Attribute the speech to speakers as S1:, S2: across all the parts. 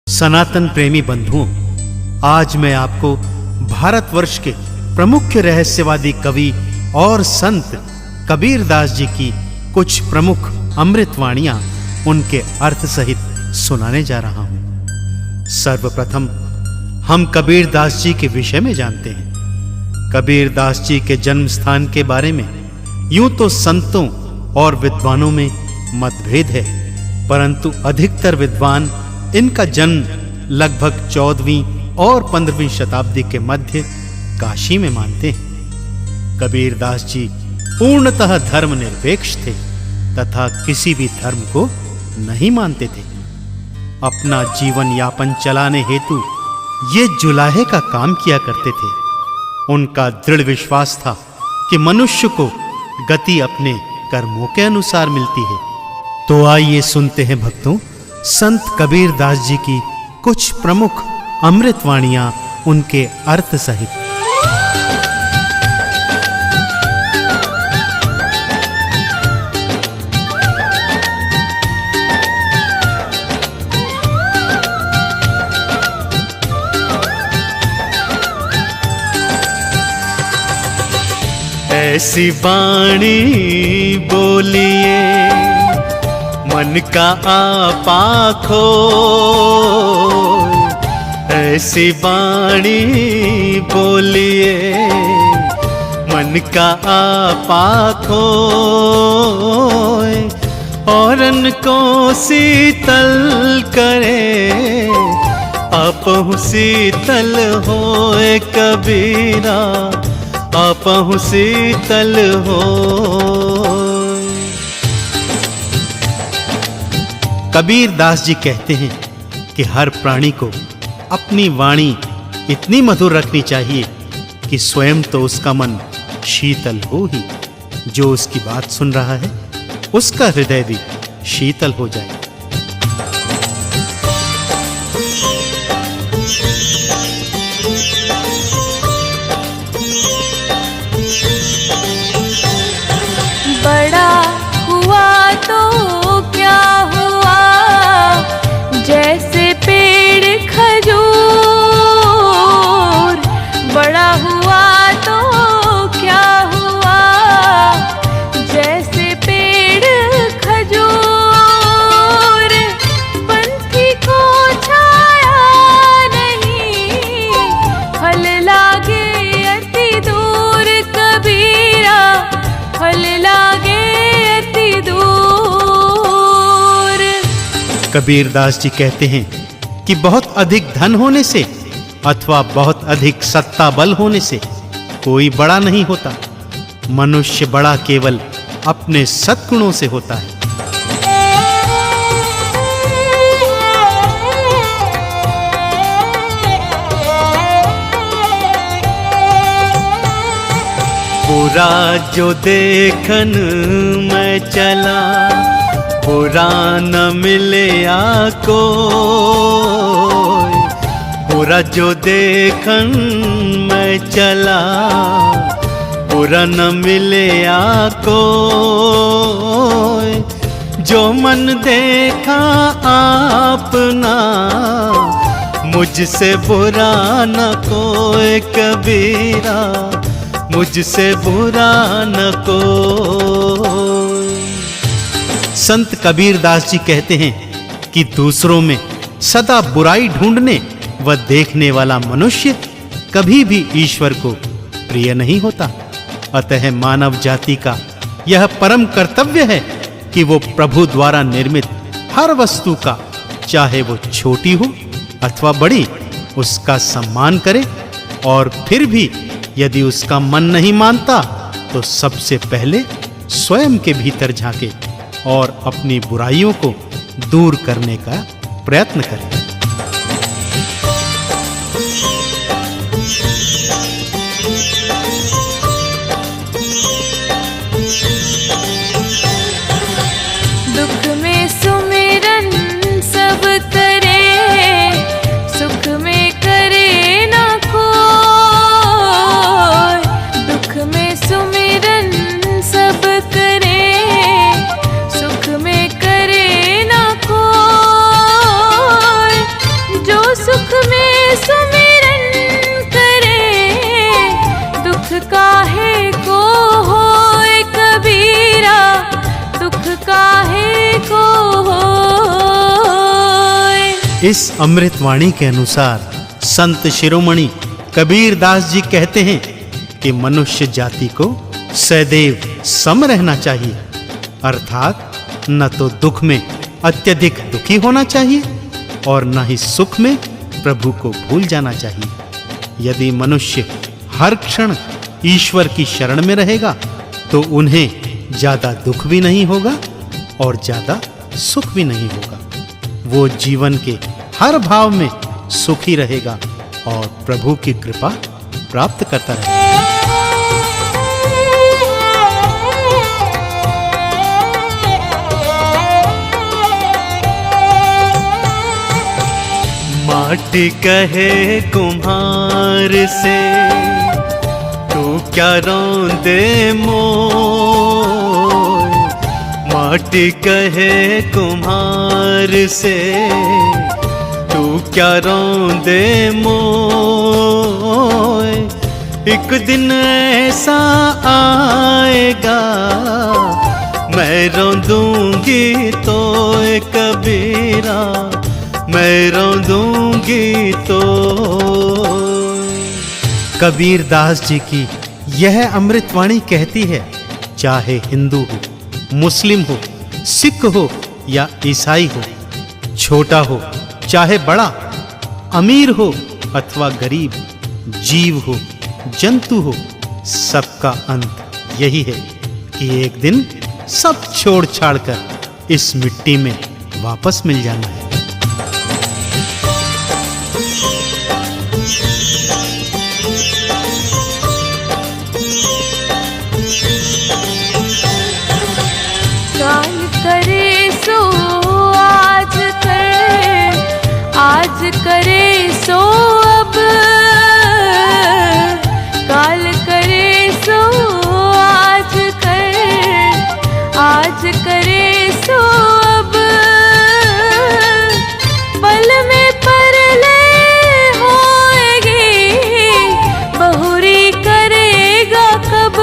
S1: सनातन प्रेमी बंधुओं, आज मैं आपको भारतवर्ष के प्रमुख रहस्यवादी कवि और संत कबीर दास जी की कुछ प्रमुख अमृतवाणियां उनके अर्थ सहित सुनाने जा रहा हूं। सर्वप्रथम हम कबीर दास जी के विषय में जानते हैं। कबीर दास जी के जन्म स्थान के बारे में यूं तो संतों और विद्वानों में मतभेद है, परंतु अधिकतर विद्वान इनका जन्म लगभग 14वीं और 15वीं शताब्दी के मध्य काशी में मानते हैं। कबीर दास जी पूर्णतः धर्मनिरपेक्ष थे तथा किसी भी धर्म को नहीं मानते थे। अपना जीवन यापन चलाने हेतु ये जुलाहे का काम किया करते थे। उनका दृढ़ विश्वास था कि मनुष्य को गति अपने कर्मों के अनुसार मिलती है। तो आइए सुनते हैं भक्तों, संत कबीर दास जी की कुछ प्रमुख अमृतवाणियां उनके अर्थ सहित। ऐसी वाणी बोलिए मन का आपा खोए, ऐसी वाणी बोलिए मन का आपा खोए, औरन को शीतल करे आपहु शीतल होए कबीरा, आपहु शीतल हो। कबीर दास जी कहते हैं कि हर प्राणी को अपनी वाणी इतनी मधुर रखनी चाहिए कि स्वयं तो उसका मन शीतल हो ही, जो उसकी बात सुन रहा है उसका हृदय भी शीतल हो जाए।
S2: बड़ा हुआ तो क्या हुआ, जैसे पेड़ खजूर, बड़ा हुआ तो क्या हुआ, जैसे पेड़ खजूर, पंछी को छाया नहीं, फल लागे अति दूर कबीरा, फल लागे अति दूर।
S1: कबीर दास जी कहते हैं कि बहुत अधिक धन होने से अथवा बहुत अधिक सत्ता बल होने से कोई बड़ा नहीं होता। मनुष्य बड़ा केवल अपने सद्गुणों से होता है। बुरा जो देखन मैं चला, बुरा न मिले आको, बुरा जो देखन मैं चला, बुरा न मिले आको, जो मन देखा आपना, मुझसे बुरा न कोई कबीरा, मुझसे बुरा न कोई। संत कबीर दास जी कहते हैं कि दूसरों में सदा बुराई ढूंढने व देखने वाला मनुष्य कभी भी ईश्वर को प्रिय नहीं होता। अतः मानव जाति का यह परम कर्तव्य है कि वो प्रभु द्वारा निर्मित हर वस्तु का, चाहे वो छोटी हो अथवा बड़ी, उसका सम्मान करे, और फिर भी यदि उसका मन नहीं मानता तो सबसे पहले स्वयं के भीतर झांके और अपनी बुराइयों को दूर करने का प्रयत्न करें।
S2: दुख में सुमिरन सब करे, सुख में करे ना कोई, दुख में सुमिरन सब करे, सुख में करे ना कोई,
S1: इस अमृतवाणी के अनुसार संत शिरोमणि कबीर दास जी कहते हैं कि मनुष्य जाति को सदैव सम रहना चाहिए, अर्थात न तो दुख में अत्यधिक दुखी होना चाहिए और न ही सुख में प्रभु को भूल जाना चाहिए। यदि मनुष्य हर क्षण ईश्वर की शरण में रहेगा तो उन्हें ज्यादा दुख भी नहीं होगा और ज्यादा सुख भी नहीं होगा। वो जीवन के हर भाव में सुखी रहेगा और प्रभु की कृपा प्राप्त करता रहेगा। माटी कहे कुम्हार से, तू क्या रौंदे मोय। माटी कहे कुम्हार से, तू क्या रौंदे मोय। एक दिन ऐसा आएगा, मैं रौंदूंगी तो कबीरा, मैं रौंदूंगी तो। कबीर दास जी की यह अमृतवाणी कहती है, चाहे हिंदू हो, मुस्लिम हो, सिख हो या ईसाई हो, छोटा हो चाहे बड़ा, अमीर हो अथवा गरीब, जीव हो जंतु हो, सबका अंत यही है कि एक दिन सब छोड़ छाड़ कर इस मिट्टी में वापस मिल जाना है।
S2: काल करे सो आज कर, आज करे सो अब। काल करे सो आज कर, आज करे सो अब। पल में परले होएगी, बहुरी करेगा कब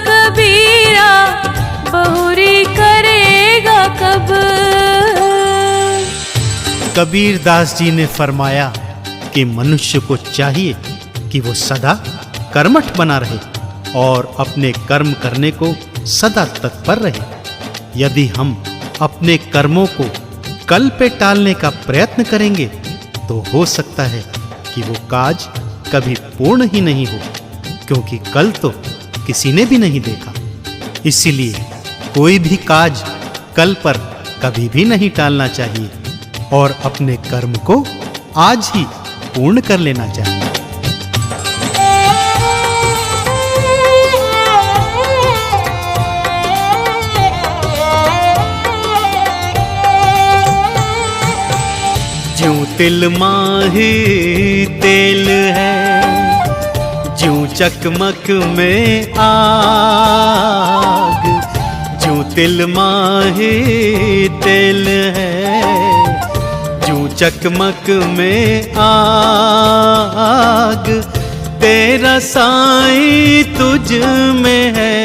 S2: कबीरा, बहुरी करेगा कब।
S1: कबीर दास जी ने फरमाया कि मनुष्य को चाहिए कि वो सदा कर्मठ बना रहे और अपने कर्म करने को सदा तत्पर रहे। यदि हम अपने कर्मों को कल पे टालने का प्रयत्न करेंगे तो हो सकता है कि वो काज कभी पूर्ण ही नहीं हो, क्योंकि कल तो किसी ने भी नहीं देखा। इसीलिए कोई भी काज कल पर कभी भी नहीं टालना चाहिए और अपने कर्म को आज ही पूर्ण कर लेना चाहिए। ज्यों तिल माही तेल है, ज्यों चकमक में आग। ज्यों तिल माही तेल है, ज्यों चकमक में आग। तेरा साईं तुझ में है,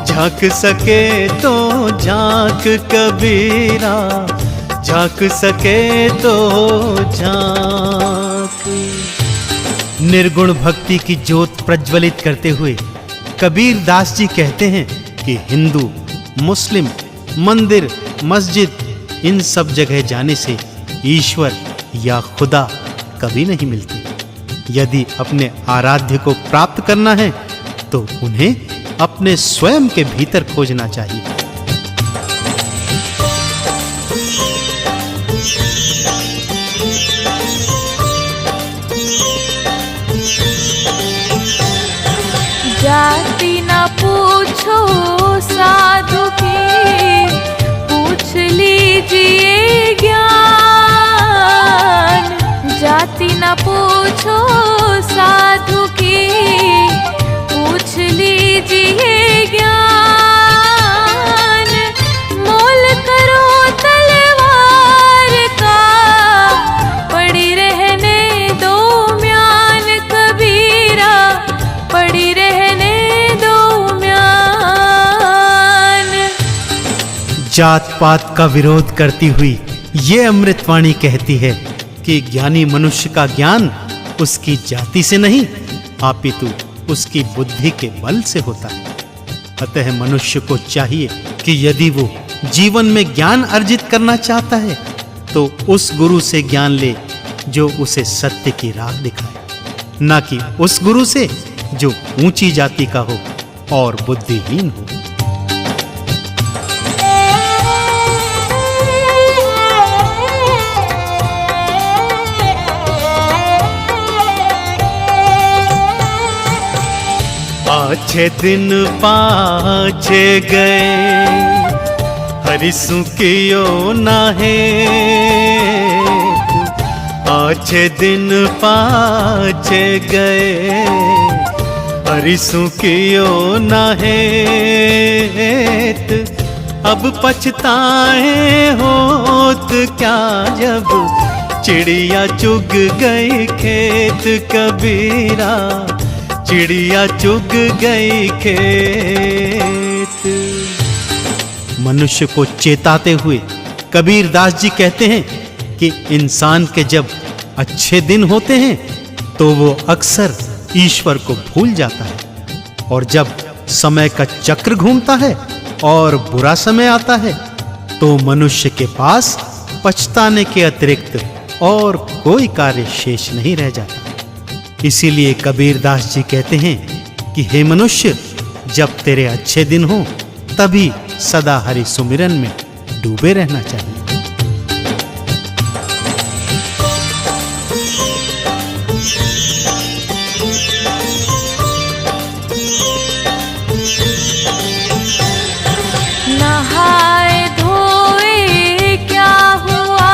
S1: झांक सके तो झांक कबीरा, झांक सके तो झांक। निर्गुण भक्ति की ज्योत प्रज्वलित करते हुए कबीर दास जी कहते हैं कि हिंदू, मुस्लिम, मंदिर, मस्जिद, इन सब जगह जाने से ईश्वर या खुदा कभी नहीं मिलते। यदि अपने आराध्य को प्राप्त करना है तो उन्हें अपने स्वयं के भीतर खोजना चाहिए।
S2: जाति ना पूछो साधु की, पूछ लीजिए ज्ञान। जाति ना पूछो साधु की, पूछ लीजिए ज्ञान। मोल करो तलवार का, पड़ी रहने दो म्यान कबीरा, पड़ी रहने दो म्यान।
S1: जात पात का विरोध करती हुई ये अमृतवाणी कहती है कि ज्ञानी मनुष्य का ज्ञान उसकी जाति से नहीं अपितु उसकी बुद्धि के बल से होता है। अतः मनुष्य को चाहिए कि यदि वो जीवन में ज्ञान अर्जित करना चाहता है तो उस गुरु से ज्ञान ले जो उसे सत्य की राह दिखाए, ना कि उस गुरु से जो ऊंची जाति का हो और बुद्धिहीन हो। पाछे दिन पाछे गए हरिसु कियो नाहे, पाछे दिन पाछे गए हरिसु कियो नाहे। अब पछताए होत क्या जब चिड़िया चुग गई खेत कबीरा, चिड़िया चुग गई खेत। मनुष्य को चेताते हुए कबीर दास जी कहते हैं कि इंसान के जब अच्छे दिन होते हैं तो वो अक्सर ईश्वर को भूल जाता है, और जब समय का चक्र घूमता है और बुरा समय आता है तो मनुष्य के पास पछताने के अतिरिक्त और कोई कार्य शेष नहीं रह जाता। इसीलिए कबीर दास जी कहते हैं कि हे मनुष्य, जब तेरे अच्छे दिन हो तभी सदा हरि सुमिरन में डूबे रहना चाहिए।
S2: नहाए धोए क्या हुआ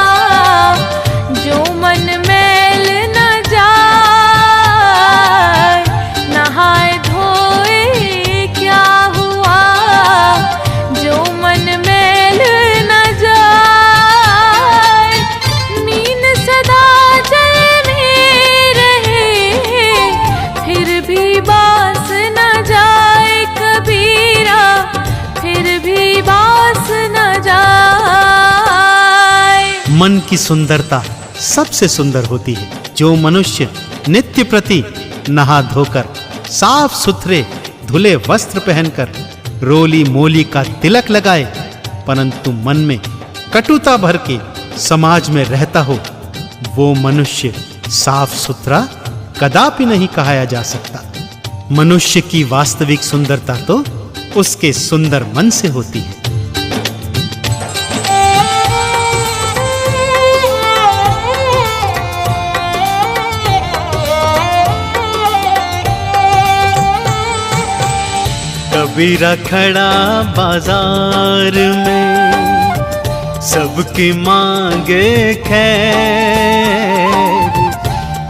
S2: जो मन मैल न जाए, नहाए धोए क्या हुआ जो मन मैल न जाए। नींद सदा जल में रहे फिर भी बास न जाए कबीरा, फिर भी बास न जाए।
S1: मन की सुंदरता सबसे सुंदर होती है। जो मनुष्य नित्य प्रति नहा धोकर साफ सुथरे धुले वस्त्र पहनकर रोली मोली का तिलक लगाए परंतु मन में कटुता भर के समाज में रहता हो, वो मनुष्य साफ सुथरा कदापि नहीं कहा जा सकता। मनुष्य की वास्तविक सुंदरता तो उसके सुंदर मन से होती है। कबीरा खड़ा बाजार में सबकी मांगे खैर,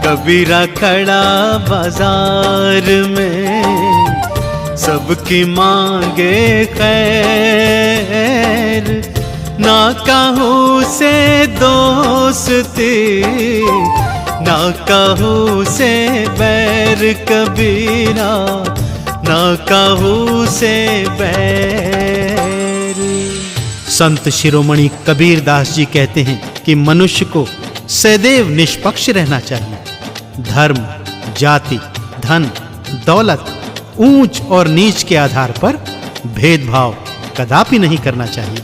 S1: कबीरा खड़ा बाजार में सबकी मांगे खैर। ना कहूँ से दोस्ती ना कहूँ से बैर कबीरा, ना कहूँ से बैर। संत शिरोमणि कबीर दास जी कहते हैं कि मनुष्य को सदैव निष्पक्ष रहना चाहिए। धर्म, जाति, धन, दौलत, ऊंच और नीच के आधार पर भेदभाव कदापि नहीं करना चाहिए।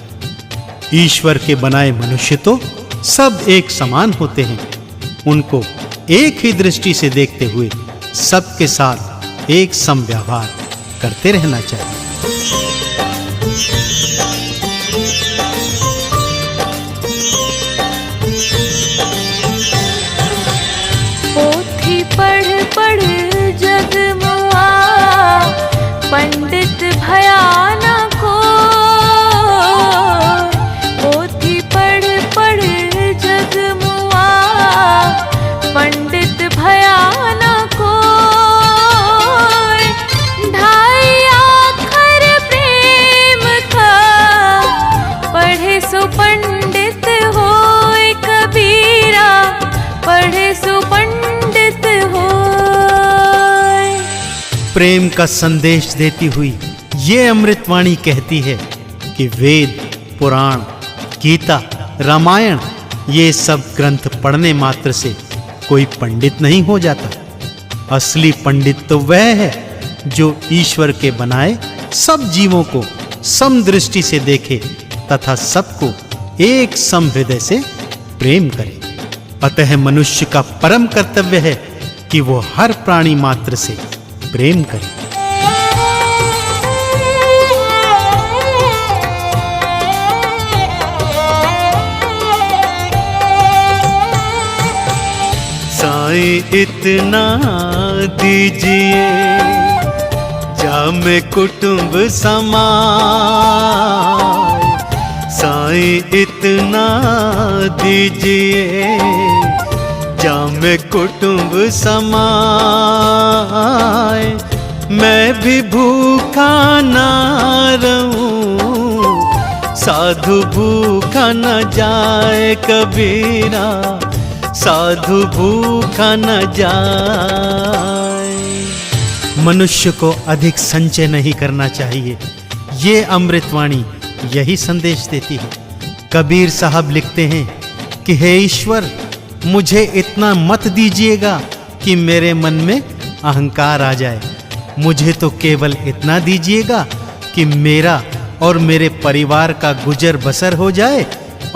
S1: ईश्वर के बनाए मनुष्य तो सब एक समान होते हैं। उनको एक ही दृष्टि से देखते हुए सबके साथ एक सम व्यवहार करते रहना चाहिए।
S2: पोथी पढ़ पढ़ जग मुआ पंडित भयाना को, पोथी पढ़ पढ़ जग मुआ पंडित भयाना को। ढाई आखर प्रेम का पढ़े सो पंडित होए कबीरा, पढ़े सो पंडित होए।
S1: प्रेम का संदेश देती हुई ये अमृतवाणी कहती है कि वेद, पुराण, गीता, रामायण ये सब ग्रंथ पढ़ने मात्र से कोई पंडित नहीं हो जाता। असली पंडित तो वह है जो ईश्वर के बनाए सब जीवों को समदृष्टि से देखे तथा सबको एक सम हृदय से प्रेम करे। अतः मनुष्य का परम कर्तव्य है कि वो हर प्राणी मात्र से प्रेम करे। साईं इतना दीजिए जामे कुटुंब समाए, साईं इतना दीजिए जामे कुटुंब समाए। मैं भी भूखा ना रहूं, साधु भूखा न जाए कबीरा, साधु भूखा न जाए। मनुष्य को अधिक संचय नहीं करना चाहिए, ये अमृतवाणी यही संदेश देती है। कबीर साहब लिखते हैं कि हे ईश्वर, मुझे इतना मत दीजिएगा कि मेरे मन में अहंकार आ जाए। मुझे तो केवल इतना दीजिएगा कि मेरा और मेरे परिवार का गुजर बसर हो जाए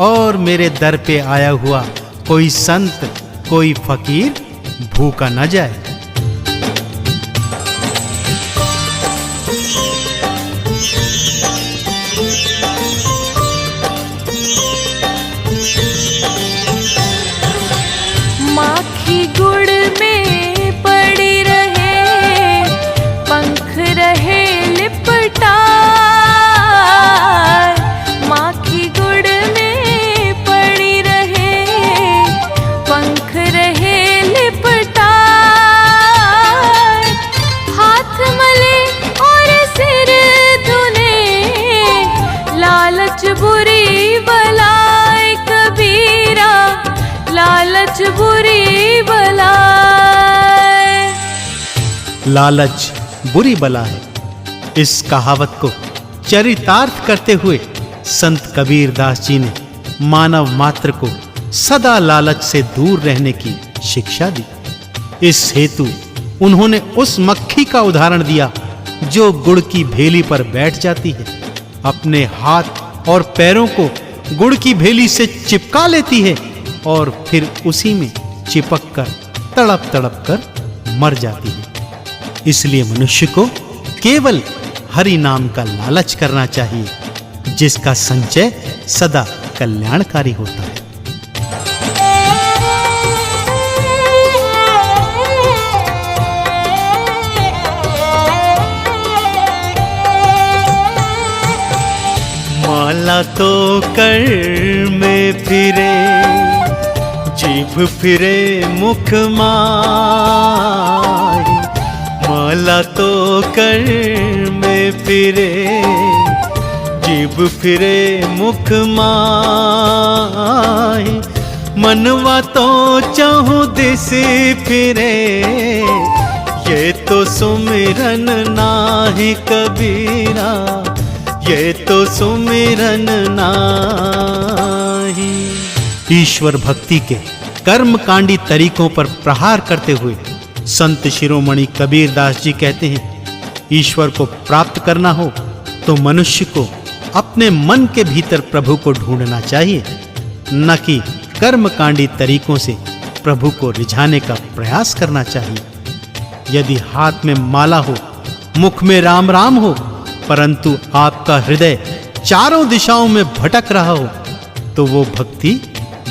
S1: और मेरे दर पे आया हुआ कोई संत, कोई फकीर भूखा न जाए।
S2: माखी गुड़ में पड़ी रहे, पंख रहे लिपटाए। माखी गुड़ में पड़ी रहे, पंख रहे लिपटाए। हाथ मले और सिर धुने, लालच बुरी बलाए कबीरा, लालच बुरी बलाए।
S1: लालच बुरी बला है। इस कहावत को चरितार्थ करते हुए संत कबीर दास जी ने मानव मात्र को सदा लालच से दूर रहने की शिक्षा दी। इस हेतु उन्होंने उस मक्खी का उदाहरण दिया जो गुड़ की भेली पर बैठ जाती है, अपने हाथ और पैरों को गुड़ की भेली से चिपका लेती है और फिर उसी में चिपक कर तड़प तड़प कर मर जाती है। इसलिए मनुष्य को केवल हरि नाम का लालच करना चाहिए, जिसका संचय सदा कल्याणकारी होता है। माला तो कर में फिरे, जीभ फिरे मुख माई। माला तो कर में फिरे, जीभ फिरे मुख माई। मनवा तो चहुँ दिस फिरे, ये तो सुमिरन नाही कबीरा, ये तो सुमिरन नाही। ईश्वर भक्ति के कर्मकांडी तरीकों पर प्रहार करते हुए संत शिरोमणि कबीर दास जी कहते हैं, ईश्वर को प्राप्त करना हो तो मनुष्य को अपने मन के भीतर प्रभु को ढूंढना चाहिए, न कि कर्मकांडी तरीकों से प्रभु को रिझाने का प्रयास करना चाहिए। यदि हाथ में माला हो, मुख में राम राम हो, परंतु आपका हृदय चारों दिशाओं में भटक रहा हो, तो वो भक्ति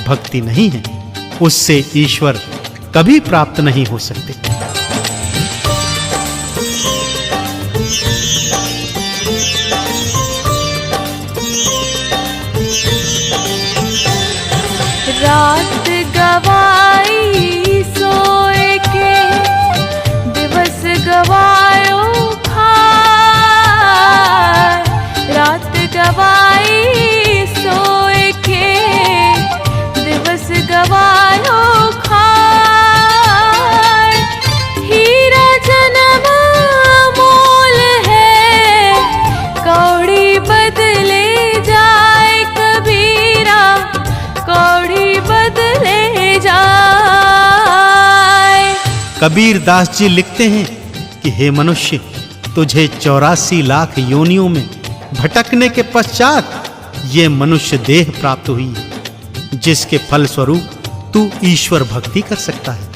S1: भक्ति नहीं है। उससे ईश्वर कभी प्राप्त नहीं हो सकते।
S2: रात गवाई सोए के, दिवस गवायो खाए। रात गवाई सोए के, दिवस गवायो खाए। हीरा जन्म मोल है, कौड़ी बदले जाए कबीरा, कौड़ी
S1: कबीर दास जी लिखते हैं कि हे मनुष्य, तुझे 84 लाख योनियों में भटकने के पश्चात ये मनुष्य देह प्राप्त हुई है, जिसके फल स्वरूप तू ईश्वर भक्ति कर सकता है।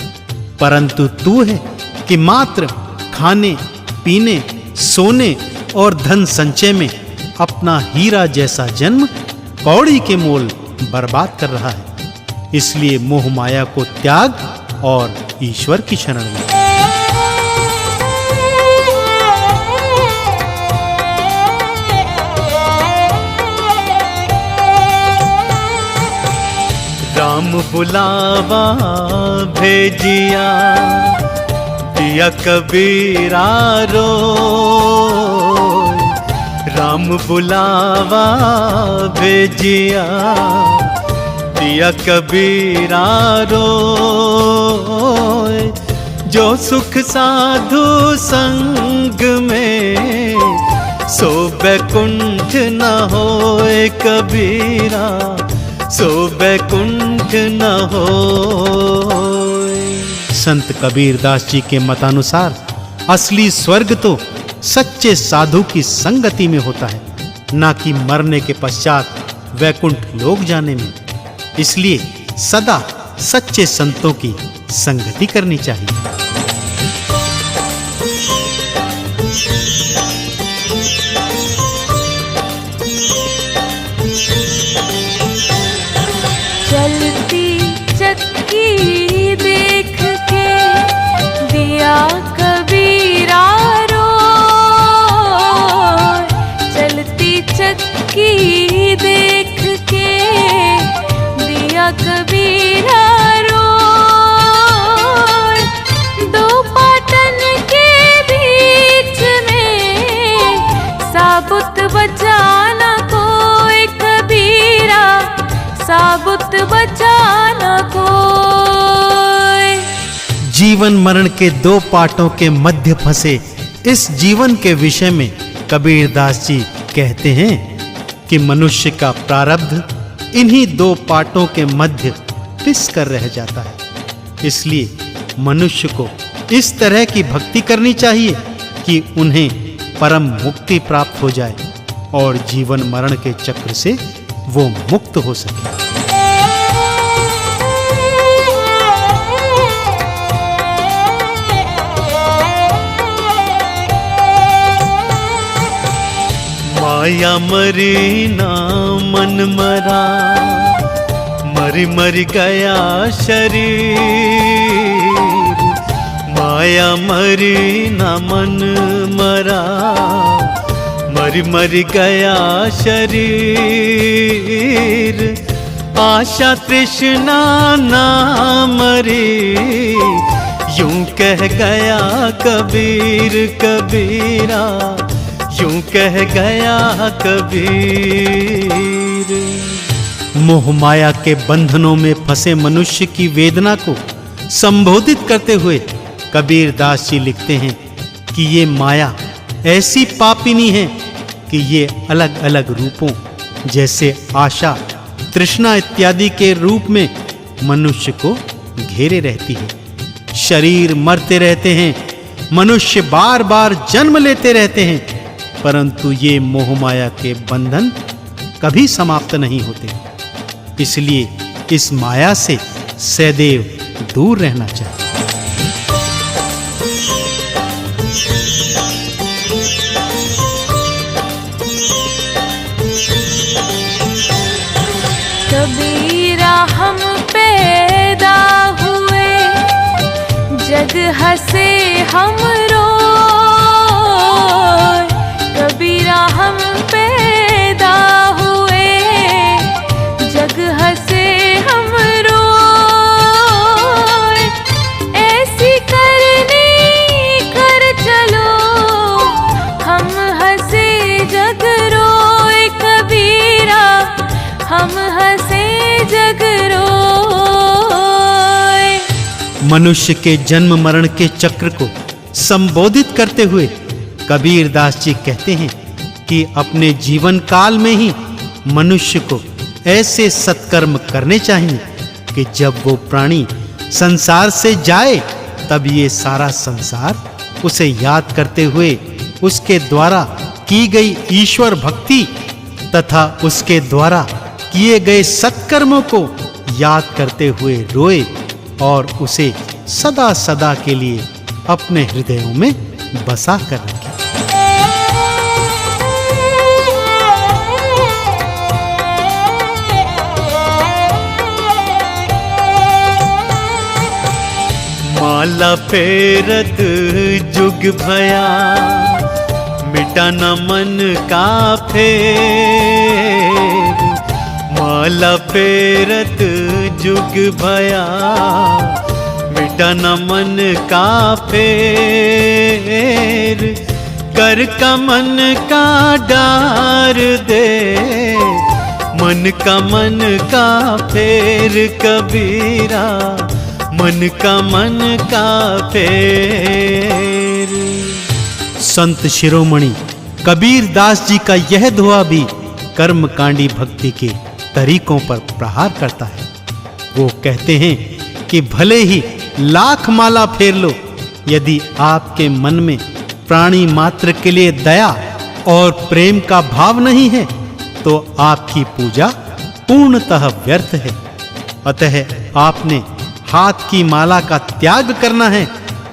S1: परंतु तू है कि मात्र खाने, पीने, सोने और धन संचय में अपना हीरा जैसा जन्म कौड़ी के मोल बर्बाद कर रहा है। इसलिए मोह माया को त्याग और ईश्वर की शरण ले। राम बुलावा भेजिया, दिया कबीरा रो। राम बुलावा भेजिया, दिया कबीरा रो। जो सुख साधु संग में, सो बैकुंठ न होए कबीरा, सो बैकुंठ न होए। संत कबीर दास जी के मतानुसार असली स्वर्ग तो सच्चे साधु की संगति में होता है, ना कि मरने के पश्चात वैकुंठ लोक जाने में। इसलिए सदा सच्चे संतों की संगति करनी चाहिए।
S2: चलती चक्की देख के दिया कबीरा रो। चलती चक्की देख के दिया कबीरा रो। दो पाटन के बीच में साबुत बचाना कोई कबीरा, साबुत बचाना कोई।
S1: जीवन मरण के दो पाटों के मध्य फंसे इस जीवन के विषय में कबीर दास जी कहते हैं कि मनुष्य का प्रारब्ध इन्हीं दो पाटों के मध्य पिस कर रह जाता है। इसलिए मनुष्य को इस तरह की भक्ति करनी चाहिए कि उन्हें परम मुक्ति प्राप्त हो जाए और जीवन मरण के चक्र से वो मुक्त हो सके। माया मरी ना मन मरा, मरी मर गया शरीर। माया मरी ना मन मरा, मर मर गया शरीर। आशा तृष्णा ना मरी, यूं कह गया कबीर कबीरा, यूं कह गया कबीर। मोह माया के बंधनों में फंसे मनुष्य की वेदना को संबोधित करते हुए कबीर दास जी लिखते हैं कि ये माया ऐसी पापिनी है कि ये अलग अलग रूपों जैसे आशा, तृष्णा इत्यादि के रूप में मनुष्य को घेरे रहती है। शरीर मरते रहते हैं, मनुष्य बार बार जन्म लेते रहते हैं, परंतु ये मोह माया के बंधन कभी समाप्त नहीं होते। इसलिए इस माया से सदैव दूर रहना चाहिए।
S2: कबीरा हम पैदा हुए, जग हंसे हम रोए। कबीरा हम पैदा हुए, जग हंसे हम रोए। ऐसी करनी कर चलो, हम हंसे जग रोए। कबीरा हम हंसे जग रोए।
S1: मनुष्य के जन्म मरण के चक्र को संबोधित करते हुए कबीर दास जी कहते हैं कि अपने जीवन काल में ही मनुष्य को ऐसे सत्कर्म करने चाहिए कि जब वो प्राणी संसार से जाए तब ये सारा संसार उसे याद करते हुए उसके द्वारा की गई ईश्वर भक्ति तथा उसके द्वारा किए गए सत्कर्मों को याद करते हुए रोए और उसे सदा सदा के लिए अपने हृदयों में बसा कर रखे। माला फेरत जुग भया, मिटा न मन का फेर। माला फेरत जुग भया, मिटा न मन का फेर। कर का मन का डार दे, मन का फेर कबीरा, मन का फेर। संत शिरोमणि कबीर दास जी का यह दोहा भी कर्मकांडी भक्ति के तरीकों पर प्रहार करता है। वो कहते हैं कि भले ही लाख माला फेर लो, यदि आपके मन में प्राणी मात्र के लिए दया और प्रेम का भाव नहीं है तो आपकी पूजा पूर्णतः व्यर्थ है। अतः आपने हाथ की माला का त्याग करना है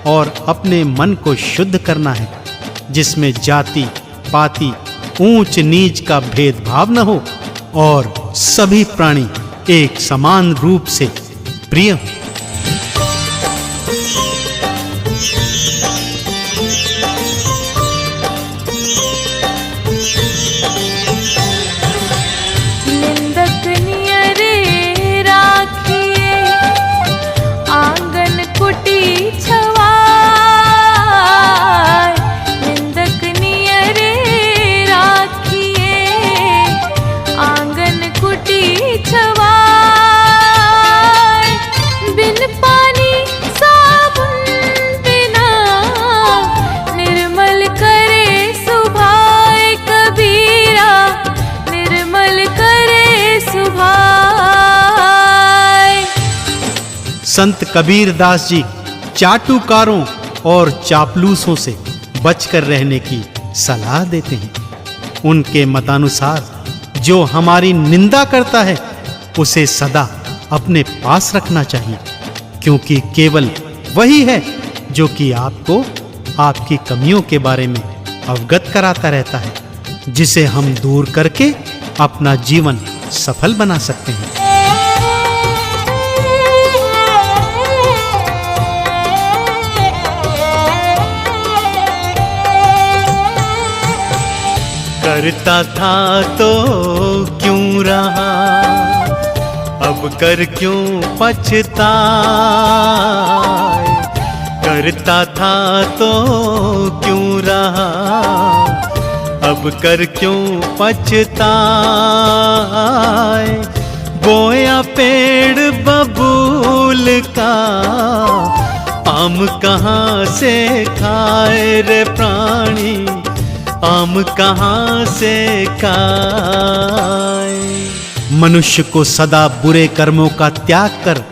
S1: और अपने मन को शुद्ध करना है, जिसमें जाति पाति ऊंच नीच का भेदभाव न हो और सभी प्राणी एक समान रूप से प्रिय हो। संत कबीर दास जी चाटुकारों और चापलूसों से बचकर रहने की सलाह देते हैं। उनके मतानुसार जो हमारी निंदा करता है उसे सदा अपने पास रखना चाहिए, क्योंकि केवल वही है जो कि आपको आपकी कमियों के बारे में अवगत कराता रहता है, जिसे हम दूर करके अपना जीवन सफल बना सकते हैं। करता था तो क्यों रहा, अब कर क्यों पछताए। करता था तो क्यों रहा, अब कर क्यों पछताए। बोया पेड़ बबूल का, आम कहाँ से खाए रे प्राणी, आम कहाँ से खाए। मनुष्य को सदा बुरे कर्मों का त्याग कर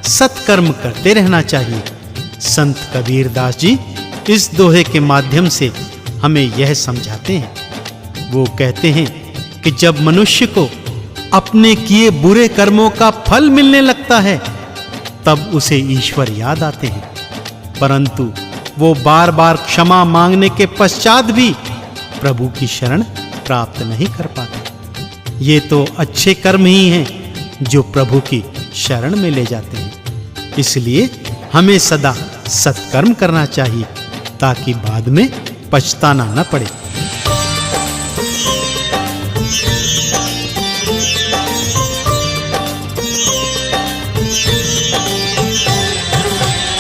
S1: सत्कर्म करते रहना चाहिए। संत कबीर दास जी इस दोहे के माध्यम से हमें यह समझाते हैं। वो कहते हैं कि जब मनुष्य को अपने किए बुरे कर्मों का फल मिलने लगता है तब उसे ईश्वर याद आते हैं, परंतु वो बार बार क्षमा मांगने के पश्चात भी प्रभु की शरण प्राप्त नहीं कर पाते। ये तो अच्छे कर्म ही हैं जो प्रभु की शरण में ले जाते हैं। इसलिए हमें सदा सत्कर्म करना चाहिए ताकि बाद में पछताना न पड़े।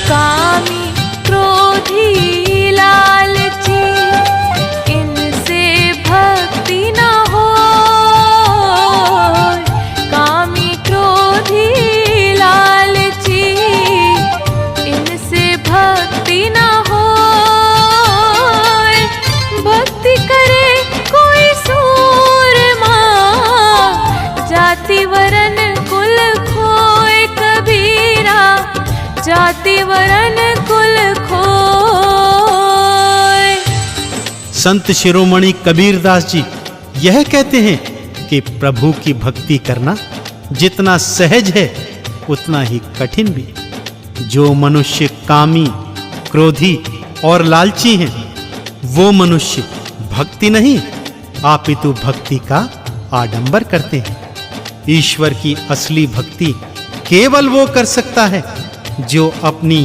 S2: कामी क्रोधी लालची इनसे भक्ति न हो। कामी क्रोधी लालची इनसे भक्ति न हो। भक्ति जाति वरन कुल खोय।
S1: संत शिरोमणि कबीरदास जी यह कहते हैं कि प्रभु की भक्ति करना जितना सहज है उतना ही कठिन भी। जो मनुष्य कामी, क्रोधी और लालची हैं, वो मनुष्य भक्ति नहीं अपितु भक्ति का आडंबर करते हैं। ईश्वर की असली भक्ति केवल वो कर सकता है जो अपनी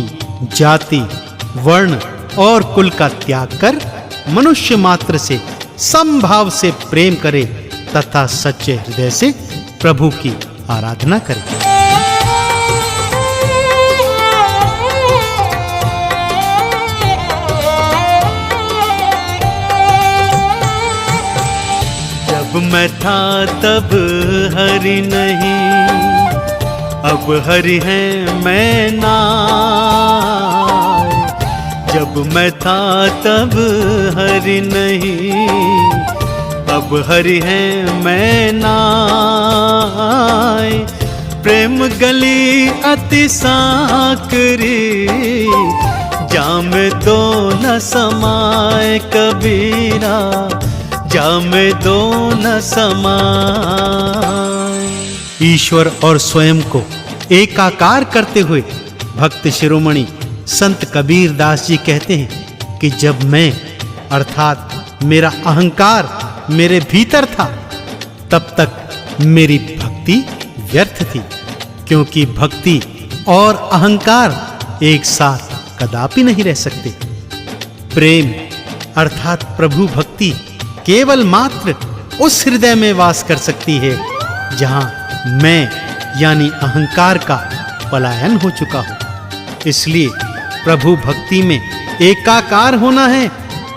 S1: जाति, वर्ण और कुल का त्याग कर मनुष्य मात्र से समभाव से प्रेम करे तथा सच्चे हृदय से प्रभु की आराधना करे। जब मैं था तब हरि नहीं, अब हरि है मैं नाय। जब मैं था तब हरि नहीं, अब हरि है मैं नाय। प्रेम गली अति साकरी, जाम दो न समाए कबीरा, जाम दो न समाए। ईश्वर और स्वयं को एकाकार करते हुए भक्त शिरोमणि संत कबीर दास जी कहते हैं कि जब मैं अर्थात मेरा अहंकार मेरे भीतर था तब तक मेरी भक्ति व्यर्थ थी, क्योंकि भक्ति और अहंकार एक साथ कदापि नहीं रह सकते। प्रेम अर्थात प्रभु भक्ति केवल मात्र उस हृदय में वास कर सकती है जहां मैं यानी अहंकार का पलायन हो चुका हूं। इसलिए प्रभु भक्ति में एकाकार होना है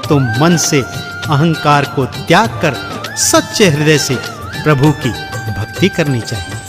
S1: तो मन से अहंकार को त्याग कर सच्चे हृदय से प्रभु की भक्ति करनी चाहिए।